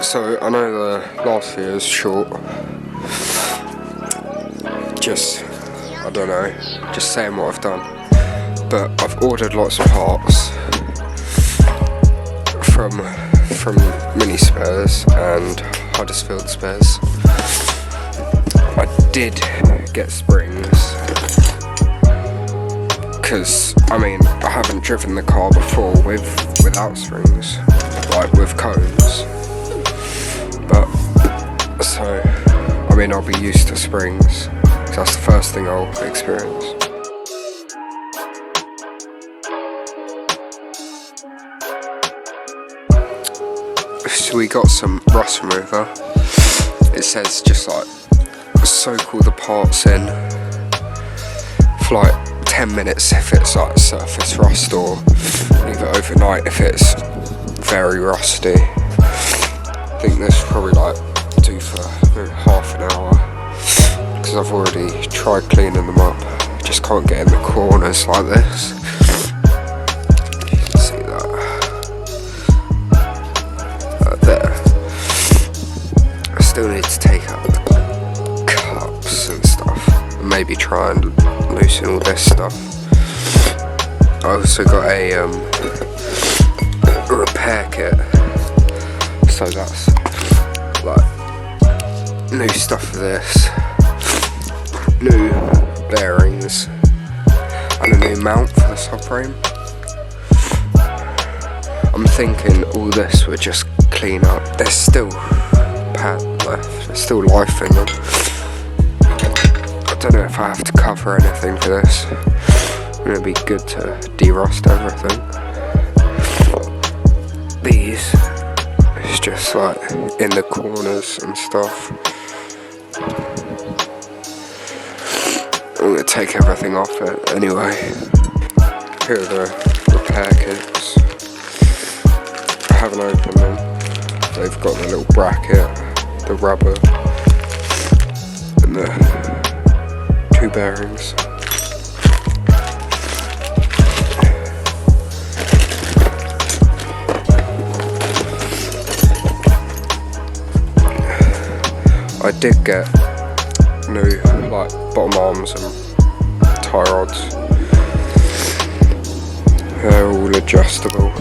So I know the last video is short, just, I don't know, just saying what I've done, but I've ordered lots of parts from Mini Spares and Huddersfield Spares. I did get springs, because I mean I haven't driven the car before without springs, like with cones. But so I mean I'll be used to springs, because that's the first thing I'll experience. So we got some rust remover. It says just like soak all the parts in for like 10 minutes if it's like surface rust, or leave it overnight if it's very rusty. I think this probably like do for maybe half an hour, because I've already tried cleaning them up. Just can't get in the corners like this. You can see that there. I still need to take out the cups and stuff, and maybe try and loosen all this stuff. I also got a repair kit, so that's like new stuff for this, new bearings, and a new mount for the subframe. I'm thinking all this would just clean up. There's still pad left, there's still life in them. I don't know if I have to cover anything for this. It'd be good to de-rust everything. These, it's just like in the corners and stuff. I'm gonna take everything off it anyway. Here are the repair kits. I haven't opened them. They've got the little bracket, the rubber, and the 2 bearings. I did get new like bottom arms and tie rods. They're all adjustable.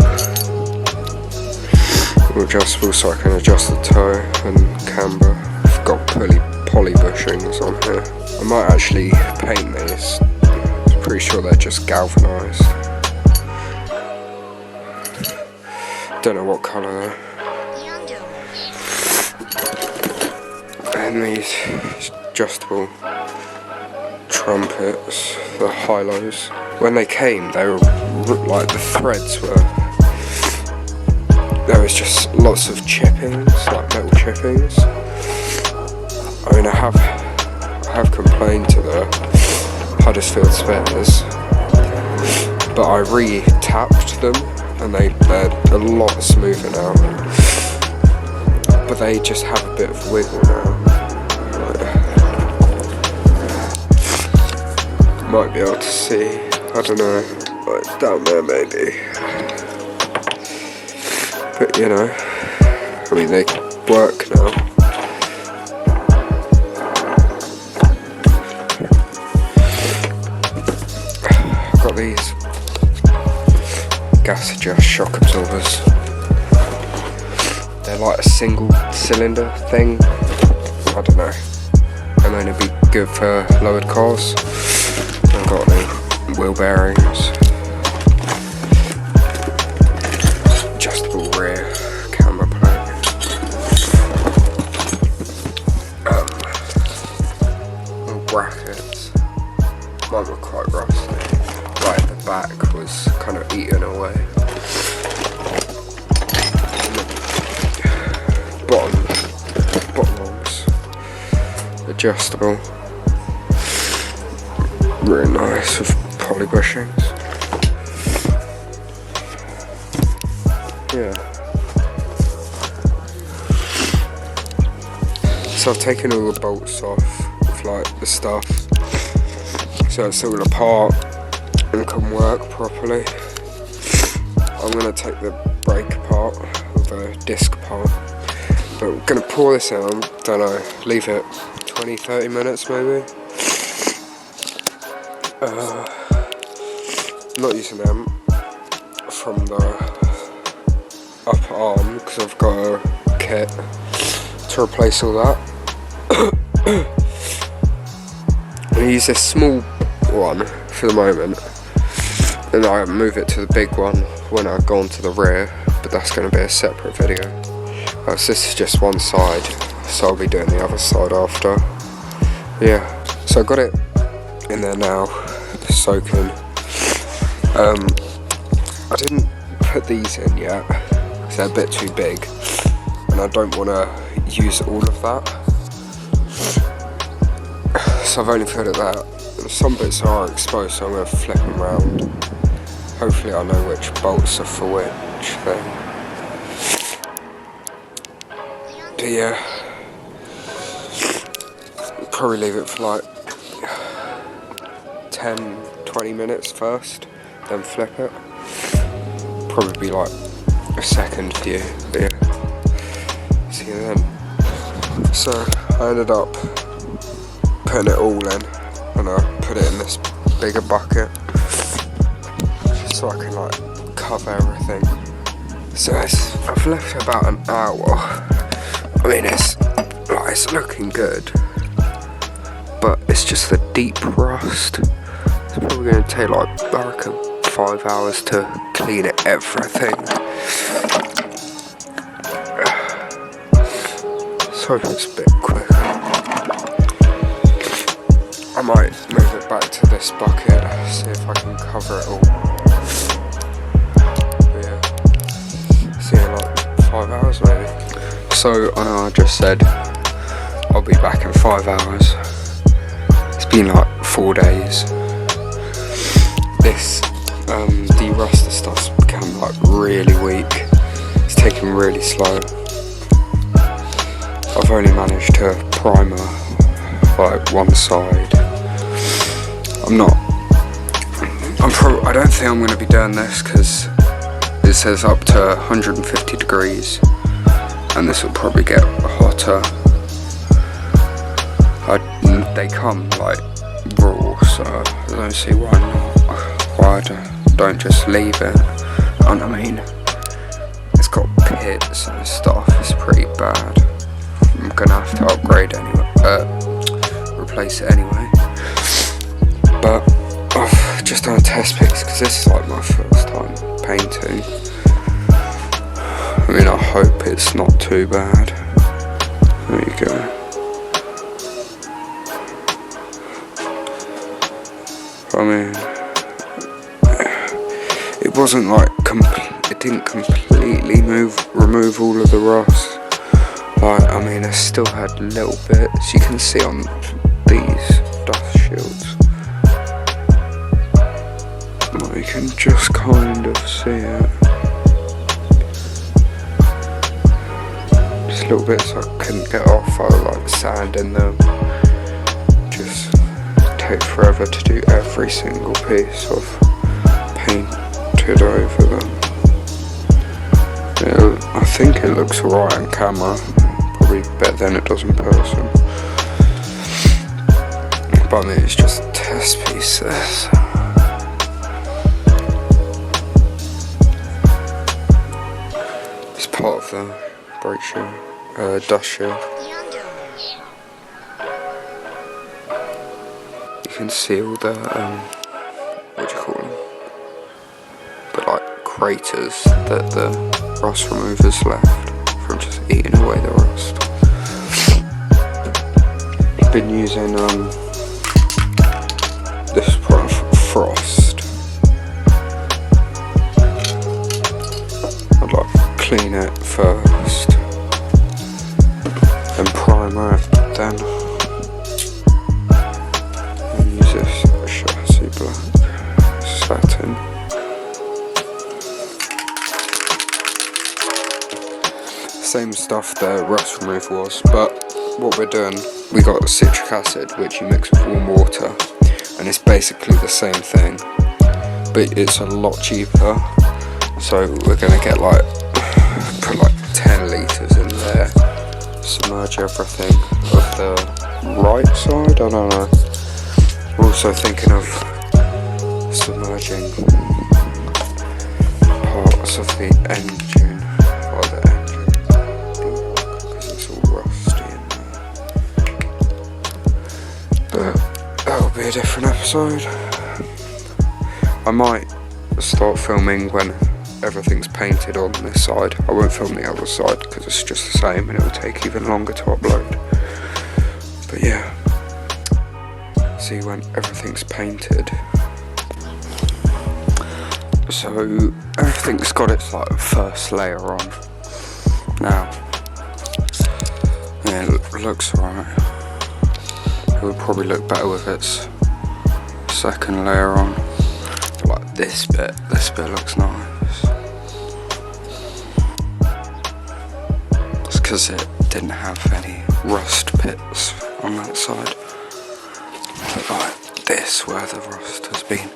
So I can adjust the toe and camber. I've got poly bushings on here. I might actually paint these. I'm pretty sure they're just galvanised. Don't know what colour though. And these adjustable trumpets, the high-lows. When they came, they were like the threads were. There was just lots of chippings, like metal chippings. I mean, I have complained to the Huddersfield Spares, but I re-tapped them and they're a lot smoother now. But they just have a bit of wiggle now. Might be able to see, I don't know, like down there maybe. But you know, I mean they work now. I've got these gas adjust shock absorbers. They're like a single cylinder thing. I don't know. They may only be good for lowered cars. I've got the wheel bearings. Adjustable rear camera plate. Little brackets. Mine were quite rusty. Right at the back was kind of eaten away. Bottom arms, adjustable, really nice with poly bushings. Yeah. So I've taken all the bolts off with like the stuff, so it's all apart and can work properly. I'm going to take the brake apart, or the disc apart, But we're gonna pour this in, I don't know, leave it 20-30 minutes maybe. I'm not using them from the upper arm because I've got a kit to replace all that. I'm gonna use this small one for the moment, and I move it to the big one when I go onto the rear, but that's going to be a separate video. So this is just one side, so I'll be doing the other side after. Yeah, so I got it in there now, soaking. I didn't put these in yet because they're a bit too big, and I don't want to use all of that. So I've only put it there. Some bits are exposed, so I'm going to flip them around. Hopefully I know which bolts are for which thing. But yeah, probably leave it for like 10-20 minutes first, then flip it. Probably be like a second view, but yeah, see you then. So I ended up putting it all in, and I put it in this bigger bucket so I can like cover everything. So I've left it about an hour. I mean it's looking good, but it's just the deep rust. It's probably going to take like I reckon 5 hours to clean it everything. So I hope it's a bit quicker. I might move it back to this bucket, see if I can cover it all. But yeah, see you in like 5 hours maybe. So I know I just said I'll be back in 5 hours. It's been like 4 days. This de-ruster stuff's become like really weak. It's taken really slow. I've only managed to primer like one side. I don't think I'm going to be doing this because it says up to 150 degrees and this will probably get hotter. They come like raw, so I don't see why not. Why I don't just leave it. And I mean, it's got pits and stuff, it's pretty bad. I'm going to have to upgrade anyway, replace it anyway. But I've just done a test piece because this is like my first time painting. I mean, I hope it's not too bad. There you go. I mean, it wasn't like it didn't completely remove all of the rust. Like, I mean, I still had little bits. You can see on these dust shields. You can just kind of see it. Just little bits I couldn't get off. I like sand in them. Just take forever to do every single piece of painted over them. I think it looks alright on camera. Probably better than it does in person. But I mean, it's just a test piece. This. Part of the brake shield, dust shield. You can see all the, what do you call them? But like craters that the rust removers left from just eating away the rust. I've been using this product Frost. I'd like clean it first, then primer it, then use this chassis black satin. Same stuff the rust remover was, but what we're doing, we got citric acid which you mix with warm water, and it's basically the same thing, but it's a lot cheaper. So we're gonna get like, put like 10 litres in there, submerge everything of the right side, I don't know. We're also thinking of submerging parts of the engine, or the engine block, because it's all rusty in there. But that'll be a different episode. I might start filming when everything's painted on this side. I won't film the other side because it's just the same and it'll take even longer to upload. But yeah, see when everything's painted. So everything's got its like first layer on now. Yeah, it looks alright. It would probably look better with its second layer on. But like this bit looks nice. It's because it didn't have any rust pits on that side. But like this, where the rust has been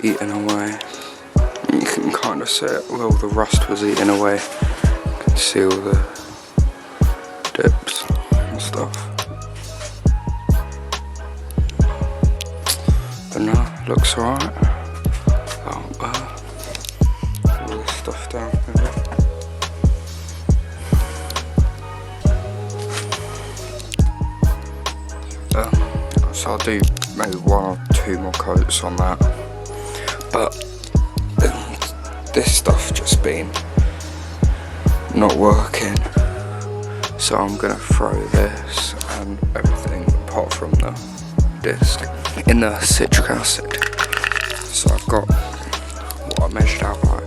eaten away, you can kind of see it. Well, the rust was eaten away. You can see all the dips and stuff. But no, looks alright. All this stuff down here. So I'll do maybe 1 or 2 more coats on that. But this stuff just been not working. So I'm gonna throw this and everything apart from the disc in the citric acid. So I've got what I measured out like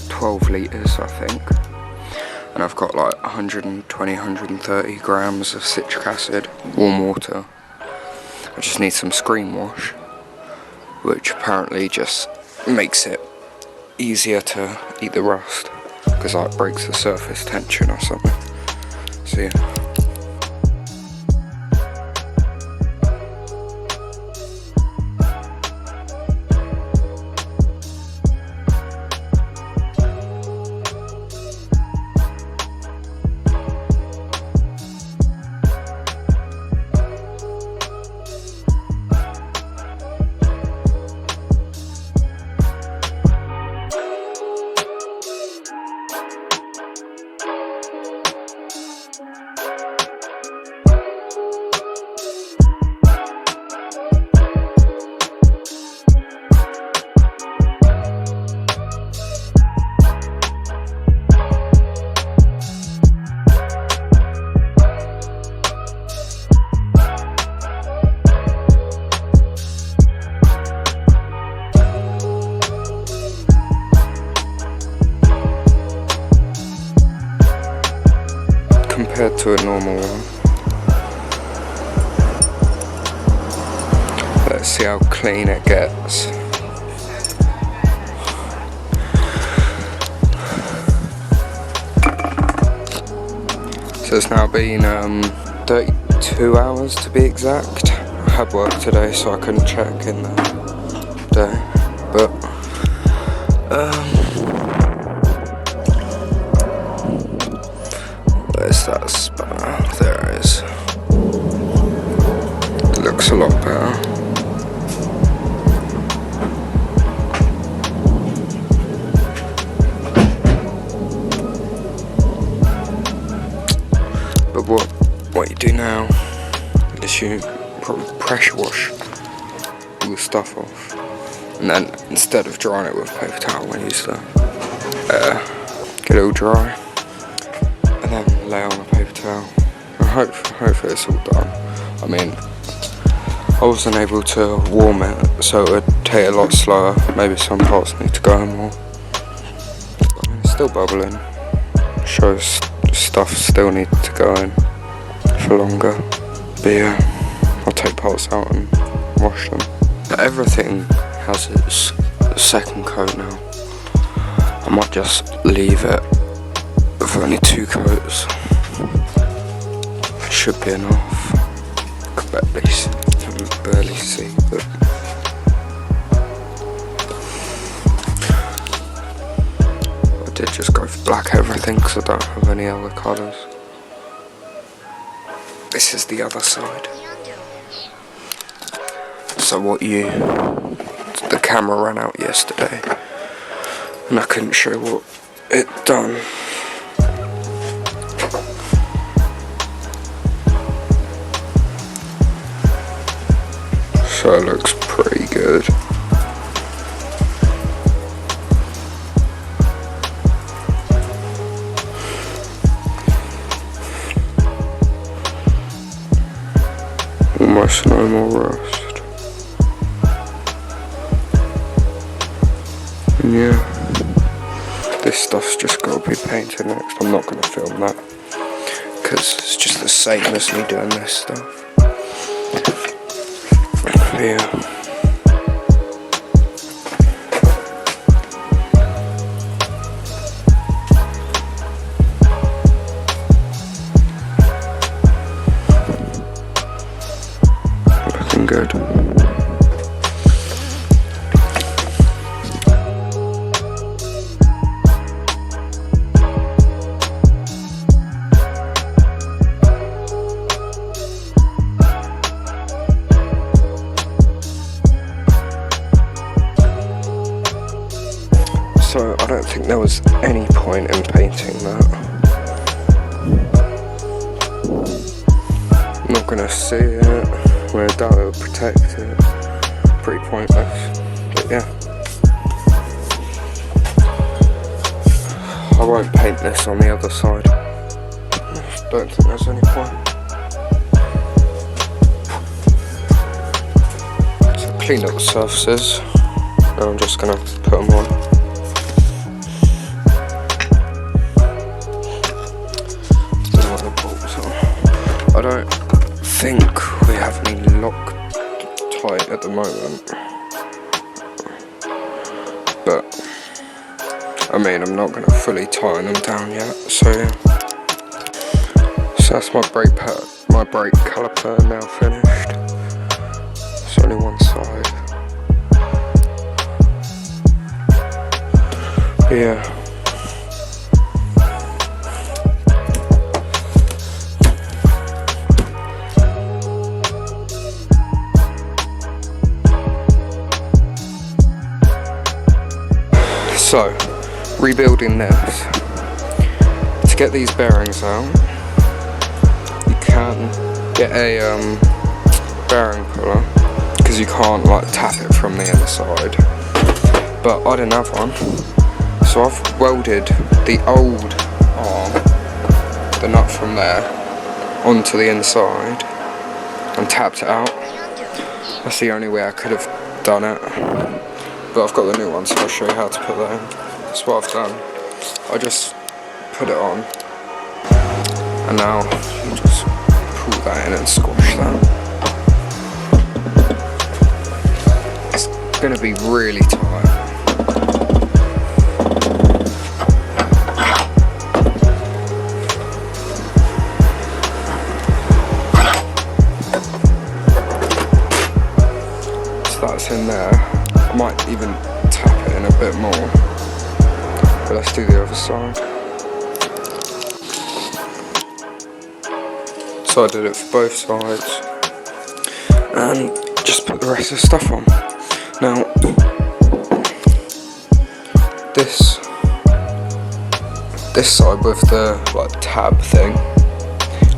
12 litres I think, and I've got like 120-130 grams of citric acid, warm water. I just need some screen wash, which apparently just makes it easier to eat the rust, because like breaks the surface tension or something. So yeah. Compared to a normal one. Let's see how clean it gets. So it's now been 32 hours to be exact. I had work today so I couldn't check in the day, but where's that spanner? There it is. It looks a lot better. But what you do now is you probably pressure wash all the stuff off, and then instead of drying it with paper towel, I use the get it all dry, and then lay on a paper towel, and hopefully it's all done. I mean, I wasn't able to warm it, so it would take a lot slower. Maybe some parts need to go more. I mean, it's still bubbling. Shows stuff still needs to go in for longer. But yeah, I'll take parts out and wash them. But everything has its second coat now. I might just leave it with only 2 coats. It should be enough. I can barely see, but I did just go for black everything because I don't have any other colours. this is the other side. So the camera ran out yesterday and I couldn't show what it done. So it looks pretty good. Almost no more rust. And yeah, this stuff's just got to be painted next. I'm not going to film that because it's just the same as me doing this stuff. Yeah. Looking good. So I don't think there was any point in painting that. I'm not gonna see it. I doubt it'll protect it. Pretty pointless. But yeah. I won't paint this on the other side. Don't think there's any point. So clean up the surfaces. Now I'm just gonna put them on. I don't think we have any Loctite at the moment, but I mean I'm not going to fully tighten them down yet, so yeah. So that's my brake caliper now finished. It's only one side. But yeah. So, rebuilding this, to get these bearings out, you can get a bearing puller, because you can't like tap it from the inside, but I didn't have one, so I've welded the old arm, the nut from there, onto the inside, and tapped it out. That's the only way I could have done it. But I've got the new one, so I'll show you how to put that in. That's what I've done. I just put it on, and now you just pull that in and squash that. It's going to be really tight. So that's in there. I might even tap it in a bit more, but let's do the other side. So I did it for both sides, and just put the rest of the stuff on. Now, this side with the like tab thing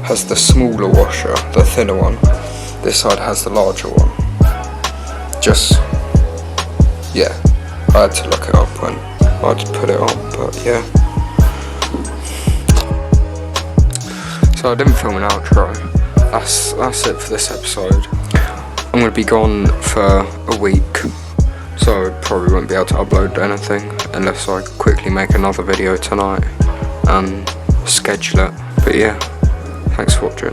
has the smaller washer, the thinner one. This side has the larger one. Just yeah, I had to look it up when I had to put it on, but yeah. So I didn't film an outro. That's it for this episode. I'm going to be gone for a week, so I probably won't be able to upload anything unless I quickly make another video tonight and schedule it. But yeah, thanks for watching.